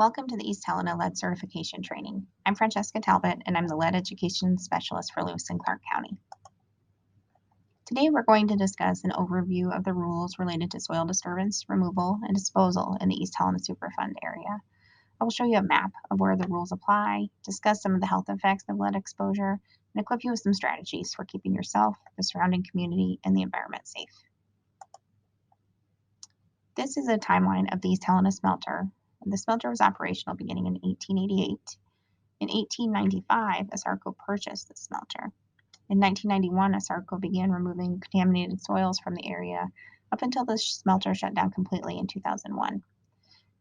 Welcome to the East Helena Lead Certification Training. I'm Francesca Talbot, and I'm the Lead Education Specialist for Lewis and Clark County. Today we're going to discuss an overview of the rules related to soil disturbance, removal, and disposal in the East Helena Superfund area. I will show you a map of where the rules apply, discuss some of the health effects of lead exposure, and equip you with some strategies for keeping yourself, the surrounding community, and the environment safe. This is a timeline of the East Helena smelter. The smelter was operational beginning in 1888. In 1895, ASARCO purchased the smelter. In 1991, ASARCO began removing contaminated soils from the area up until the smelter shut down completely in 2001.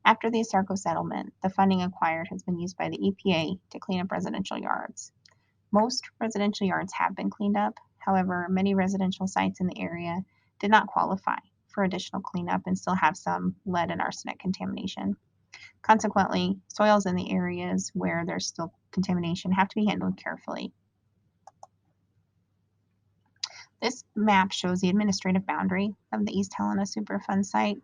After the ASARCO settlement, the funding acquired has been used by the EPA to clean up residential yards. Most residential yards have been cleaned up. However, many residential sites in the area did not qualify for additional cleanup and still have some lead and arsenic contamination. Consequently, soils in the areas where there's still contamination have to be handled carefully. This map shows the administrative boundary of the East Helena Superfund site.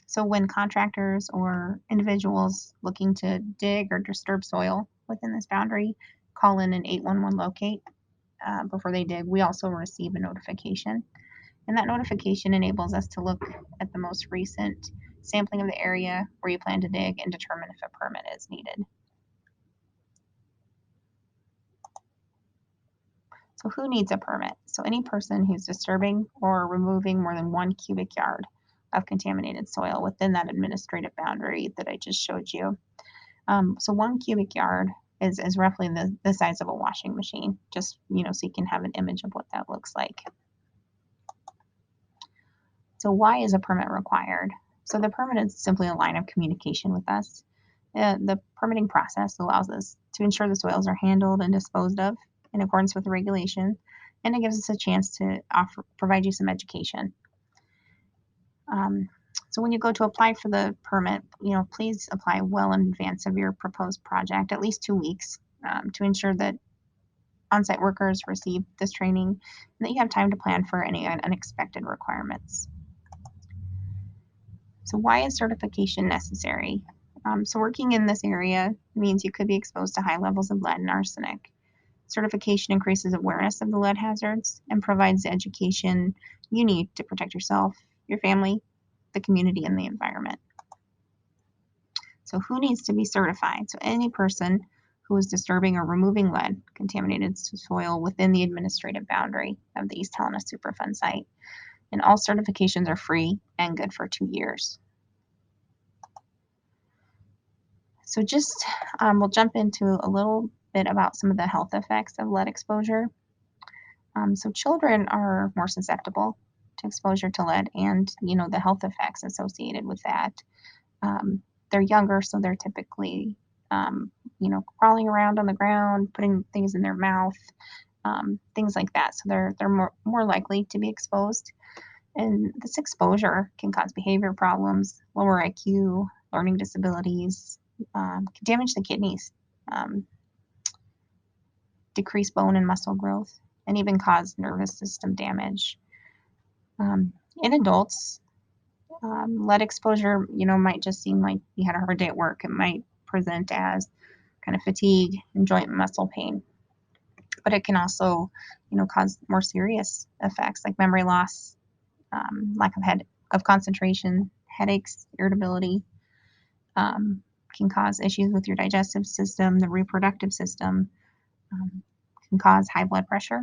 So when contractors or individuals looking to dig or disturb soil within this boundary call in an 811 locate before they dig, we also receive a notification. And that notification enables us to look at the most recent sampling of the area where you plan to dig and determine if a permit is needed. So who needs a permit? So any person who's disturbing or removing more than 1 cubic yard of contaminated soil within that administrative boundary that I just showed you. So 1 cubic yard is roughly the size of a washing machine, just so you can have an image of what that looks like. So why is a permit required? So the permit is simply a line of communication with us. The permitting process allows us to ensure the soils are handled and disposed of in accordance with the regulation, and it gives us a chance to provide you some education. So when you go to apply for the permit, please apply well in advance of your proposed project, at least 2 weeks, to ensure that on-site workers receive this training and that you have time to plan for any unexpected requirements. So why is certification necessary? So working in this area means you could be exposed to high levels of lead and arsenic. Certification increases awareness of the lead hazards and provides the education you need to protect yourself, your family, the community, and the environment. So who needs to be certified? So any person who is disturbing or removing lead contaminated soil within the administrative boundary of the East Helena Superfund site. And all certifications are free and good for 2 years. So just we'll jump into a little bit about some of the health effects of lead exposure. So children are more susceptible to exposure to lead and, the health effects associated with that. They're younger, so they're typically, crawling around on the ground, putting things in their mouth, things like that. So they're more likely to be exposed. And this exposure can cause behavior problems, lower IQ, learning disabilities, can damage the kidneys, decrease bone and muscle growth, and even cause nervous system damage. In adults, lead exposure, might just seem like you had a hard day at work. It might present as kind of fatigue and joint and muscle pain. But it can also, cause more serious effects like memory loss, lack of concentration, headaches, irritability, can cause issues with your digestive system, the reproductive system, can cause high blood pressure,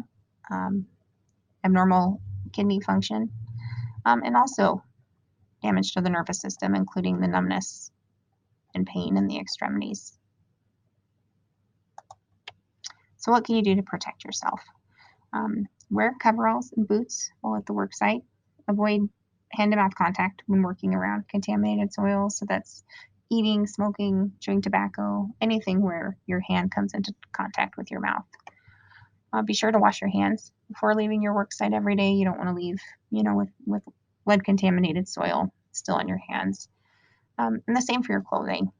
abnormal kidney function, and also damage to the nervous system, including the numbness and pain in the extremities. So what can you do to protect yourself? Wear coveralls and boots while at the work site. Avoid hand-to-mouth contact when working around contaminated soil. So that's eating, smoking, chewing tobacco, anything where your hand comes into contact with your mouth. Be sure to wash your hands before leaving your work site every day. You don't want to leave, with lead contaminated soil still on your hands. And the same for your clothing.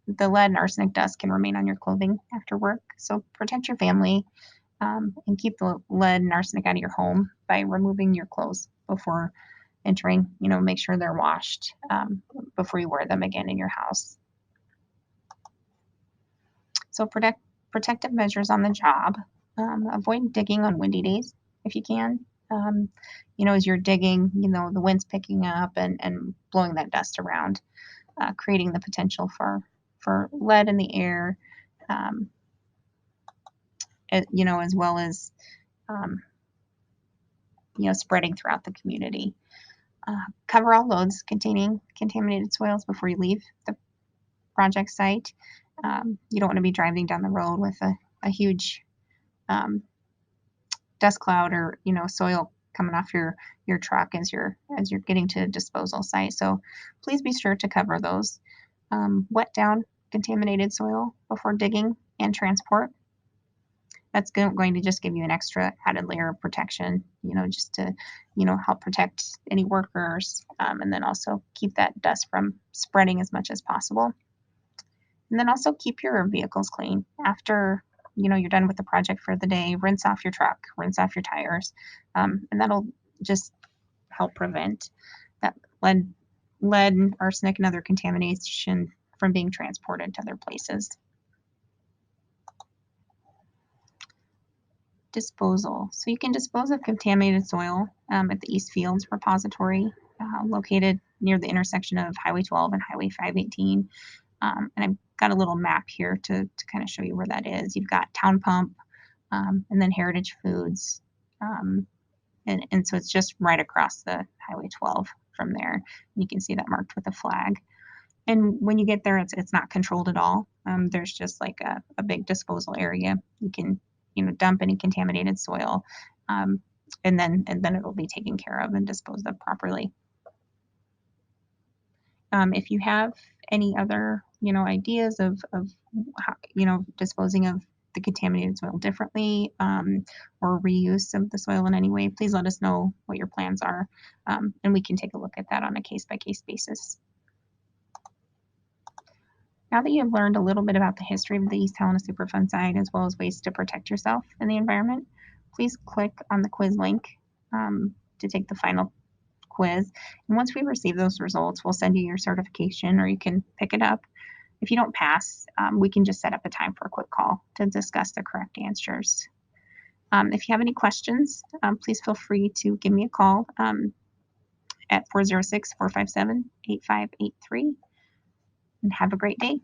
The lead and arsenic dust can remain on your clothing after work. So protect your family and keep the lead and arsenic out of your home by removing your clothes before entering. Make sure they're washed before you wear them again in your house. So protective measures on the job. Avoid digging on windy days if you can. As you're digging, the wind's picking up and blowing that dust around, creating the potential for lead in the air, as well as, um, spreading throughout the community. Cover all loads containing contaminated soils before you leave the project site. You don't want to be driving down the road with a huge um, dust cloud or soil coming off your truck as you're getting to a disposal site. So please be sure to cover those. Wet down contaminated soil before digging and transport. That's going to just give you an extra added layer of protection, just to help protect any workers, and then also keep that dust from spreading as much as possible. And then also keep your vehicles clean. After you're done with the project for the day, rinse off your truck, rinse off your tires, and that'll just help prevent that lead, arsenic, and other contamination from being transported to other places. Disposal. So you can dispose of contaminated soil at the East Fields Repository, located near the intersection of Highway 12 and Highway 518. And I've got a little map here to kind of show you where that is. You've got Town Pump, and then Heritage Foods. And so it's just right across the Highway 12 from there. You can see that marked with a flag. And when you get there, it's not controlled at all. There's just like a big disposal area. You can, dump any contaminated soil, and then it'll be taken care of and disposed of properly. If you have any other, ideas of how, disposing of the contaminated soil differently, or reuse of the soil in any way, please let us know what your plans are, and we can take a look at that on a case-by-case basis. Now that you've learned a little bit about the history of the East Helena Superfund site, as well as ways to protect yourself and the environment, please click on the quiz link to take the final quiz. And once we receive those results, we'll send you your certification, or you can pick it up. If you don't pass, we can just set up a time for a quick call to discuss the correct answers. If you have any questions, please feel free to give me a call at 406-457-8583. And have a great day.